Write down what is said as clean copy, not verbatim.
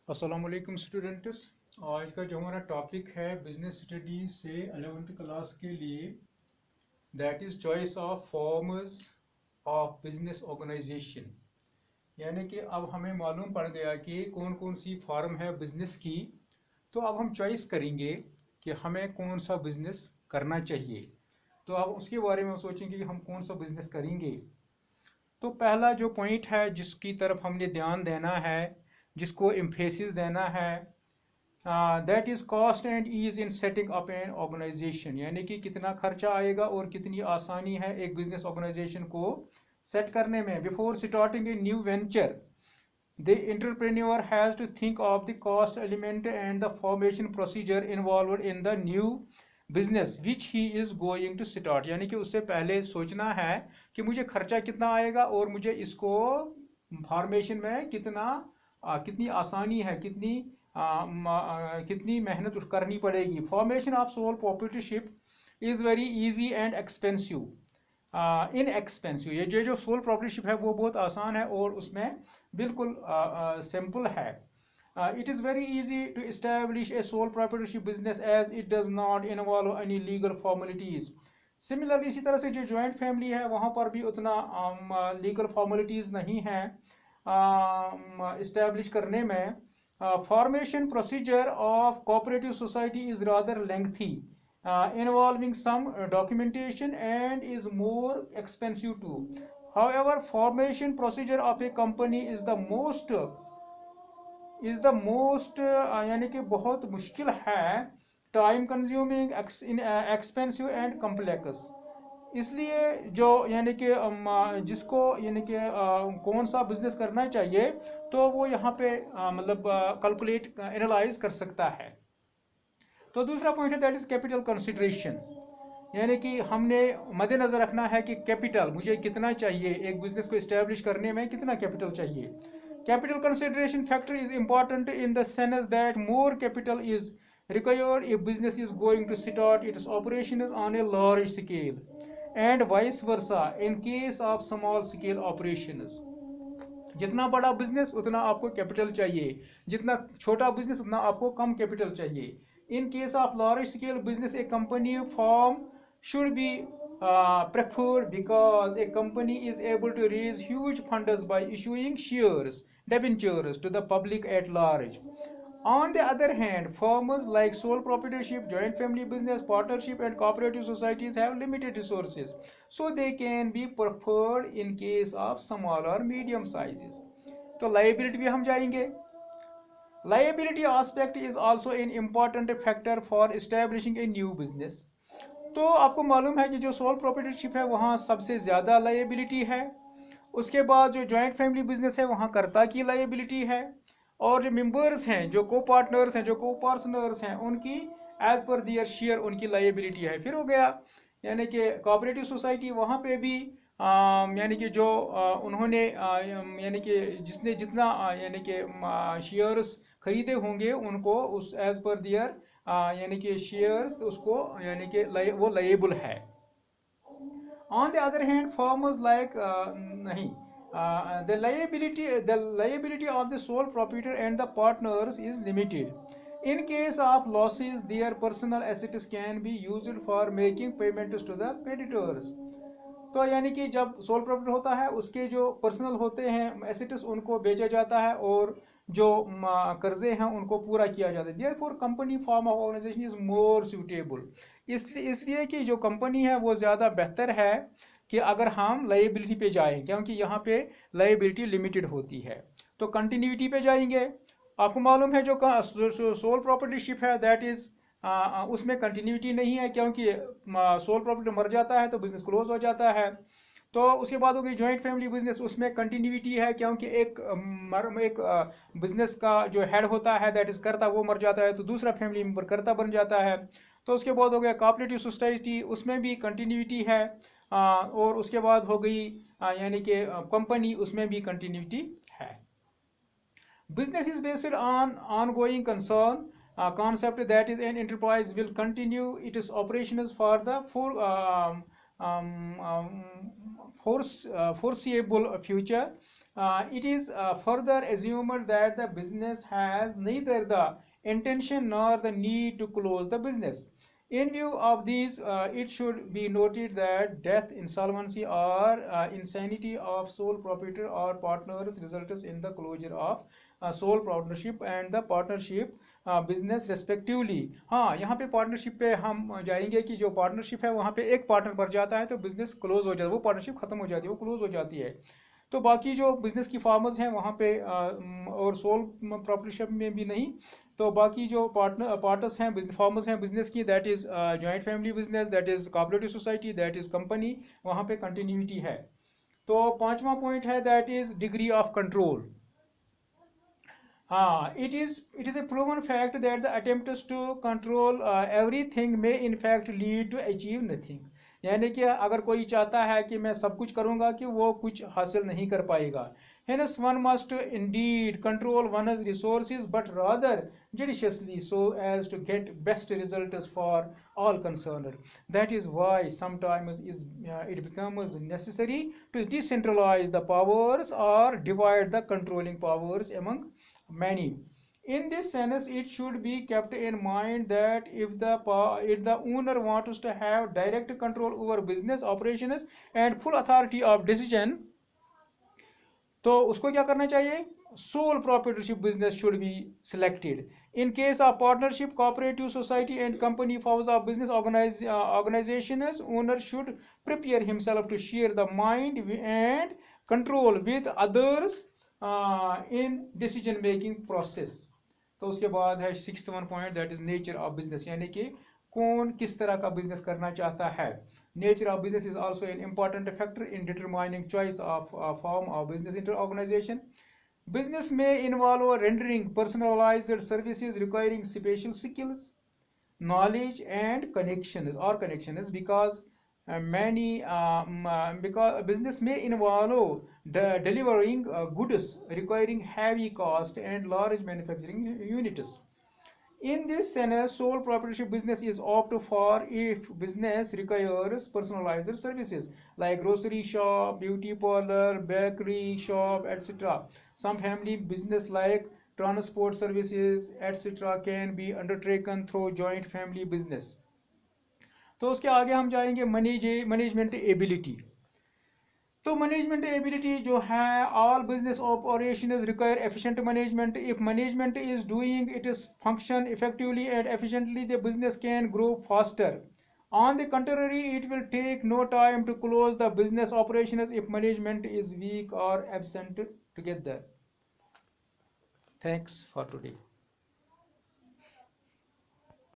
अस्सलाम वालेकुम स्टूडेंट्स। आज का जो हमारा टॉपिक है बिजनेस स्टडी से 11th क्लास के लिए, that is choice of forms of business organisation. यानी कि अब हमें मालूम पड़ गया कि कौन कौन सी फॉर्म है बिजनेस की। तो अब हम चॉइस करेंगे कि हमें कौन सा बिजनेस करना चाहिए। तो अब उसके बारे में सोचेंगे कि हम कौन सा बिजनेस करेंगे। तो पहला जो पॉइंट है जिसकी तरफ हमने ध्यान देना है, जिसको एम्फेसिस देना है, that is cost and ease in setting up an organisation. यानी कि कितना खर्चा आएगा और कितनी आसानी है एक बिजनेस ऑर्गेनाइजेशन को सेट करने में। Before starting a new venture, the entrepreneur has to think of the cost element and the formation procedure involved in the new business which he is going to start। यानी कि उससे पहले सोचना है कि मुझे खर्चा कितना आएगा और मुझे इसको फॉर्मेशन में कितनी आसानी है, कितनी मेहनत करनी पड़ेगी। Formation of sole proprietorship is very easy and expensive in expensive. ये जो सोल प्रॉपर्टीशिप है वो बहुत आसान है और उसमें बिल्कुल सिंपल है। It is very easy to establish a sole proprietorship business as it does not involve any legal formalities. Similarly इसी तरह से जो जॉइंट फैमिली है वहाँ पर भी उतना लीगल फॉर्मेलिटीज नहीं है इस्टेब्लिश करने में। Formation procedure of cooperative society is rather lengthy, involving some documentation and is more expensive too. However, formation procedure of a company is the most यानी कि बहुत मुश्किल है, time consuming, expensive and complex. इसलिए जो यानी कि जिसको यानी कि कौन सा बिजनेस करना चाहिए तो वो यहाँ पे मतलब कैलकुलेट एनालाइज कर सकता है। तो दूसरा पॉइंट है दैट इज कैपिटल कंसिडरेशन। यानी कि हमने मद्देनजर रखना है कि कैपिटल मुझे कितना चाहिए, एक बिजनेस को इस्टेब्लिश करने में कितना कैपिटल चाहिए। Capital consideration factor is important in the sense that more capital is required if business is going to start its operations on a large scale and vice versa in case of small scale operations। जितना बड़ा business उतना आपको capital चाहिए, जितना छोटा business उतना आपको कम capital चाहिए। In case of large scale business A company form should be preferred because a company is able to raise huge funds by issuing shares, debentures to the public at large. On the other hand, firms like sole proprietorship, joint family business, partnership, and cooperative societies have limited resources, so they can be preferred in case of small or medium sizes। तो liability भी हम जाएंगे। Liability aspect is also an important factor for establishing a new business। तो आपको मालूम है कि जो सोल प्रोप्राइटरशिप है वहाँ सबसे ज़्यादा लाइबिलिटी है। उसके बाद जो जॉइंट फैमिली बिजनेस है वहाँ कर्ता की लाइबिलिटी है, और जो मेंबर्स हैं, जो को पार्टनर्स हैं, जो को पार्टनर्स हैं, उनकी एज पर दियर शेयर उनकी लाइबिलिटी है। फिर हो गया यानी कि कोऑपरेटिव सोसाइटी, वहाँ पे भी यानी कि जो उन्होंने यानी कि जिसने जितना यानी कि शेयर्स खरीदे होंगे उनको उस एज पर दियर यानी कि शेयर्स उसको यानी कि वो लायबल है। On the other hand, farmers like nahi, the liability of the sole proprietor and the partners is limited. In case of losses, their personal assets can be used for making payments to the creditors। तो यानी कि जब soul property होता है उसके जो personal होते हैं एसेट्स उनको बेचा जाता है और जो कर्जे हैं उनको पूरा किया जाता है। Therefore company form of organisation is more suitable. इसलिए कि जो कंपनी है वो ज़्यादा बेहतर है कि अगर हम लाइबिलिटी पे जाएं, क्योंकि यहाँ पे लाइबिलिटी लिमिटेड होती है। तो कंटिन्यूटी पे जाएंगे। आपको मालूम है जो सोल प्रॉपर्टीशिप है दैट इज उसमें कंटिन्यूटी नहीं है, क्योंकि सोल प्रॉपर्टी मर जाता है तो बिजनेस क्लोज हो जाता है। तो उसके बाद हो गई जॉइंट फैमिली बिजनेस, उसमें कंटिन्यूटी है क्योंकि एक बिजनेस का जो हेड होता है दैट इज करता, वो मर जाता है तो दूसरा फैमिली मेंबर करता बन जाता है। तो उसके बाद हो गया कोऑपरेटिव सोसाइटी, उसमें भी कंटिन्यूटी है। और उसके बाद हो गई यानी कि कंपनी, उसमें भी कंटिन्यूटी है। Business is based on ongoing concern concept, that is an enterprise will continue its operations for the um, foreseeable future It is further assumed that the business has neither the intention nor the need to close the business. In view of these, it should be noted that death, insolvency, or insanity of sole proprietor or partners results in the closure of sole partnership and the partnership business respectively. हाँ, यहाँ पे partnership पे हम जाएंगे कि जो partnership है वहाँ पे एक पार्टनर मर जाता है तो बिजनेस क्लोज हो जाता है, वो पार्टनरशिप खत्म हो जाती है, वो क्लोज हो जाती है. तो बाकी जो बिजनेस की फार्मर्स हैं वहाँ पे और सोल प्रॉपरशिप में भी नहीं, तो बाकी जो पार्टनर्स हैं फार्मर्स हैं बिजनेस की, that is joint family business, that is cooperative society, that is company, वहाँ पे कंटिन्यूटी है. तो पांचवा पॉइंट है that is degree of control. It is a proven fact that the attempts to control everything may in fact lead to achieve nothing. यानी कि अगर कोई चाहता है कि मैं सब कुछ करूंगा कि वो कुछ हासिल नहीं कर पाएगा. Hence one must indeed control one's resources but rather judiciously so as to get best results for all concerned. That is why sometimes it becomes necessary to decentralize the powers or divide the controlling powers among many. In this sense, it should be kept in mind that if the owner wants to have direct control over business operations and full authority of decision, तो उसको क्या करना चाहिए? Sole proprietorship business should be selected. In case of partnership, cooperative society, and company forms of business organizations, owner should prepare himself to share the mind and control with others in decision making process. तो उसके बाद है sixth one point, that is nature of business, यानी कि कौन किस तरह का बिजनेस करना चाहता है. Nature of business is also an important factor in determining choice of form of business organization. Business may involve rendering personalized services requiring special skills, knowledge, and connections because because business may involve delivering goods requiring heavy cost and large manufacturing units. In this sense, sole proprietorship business is opt for if business requires personalized services like grocery shop, beauty parlor, bakery shop, etc. Some family business like transport services, etc. can be undertaken through joint family business. तो उसके आगे हम जाएंगे management ability. तो management ability जो है, all business operation require efficient management. If management is doing its function effectively and efficiently the business can grow faster. On the contrary, it will take no time to close the business operations if management is weak or absent together. Thanks for today.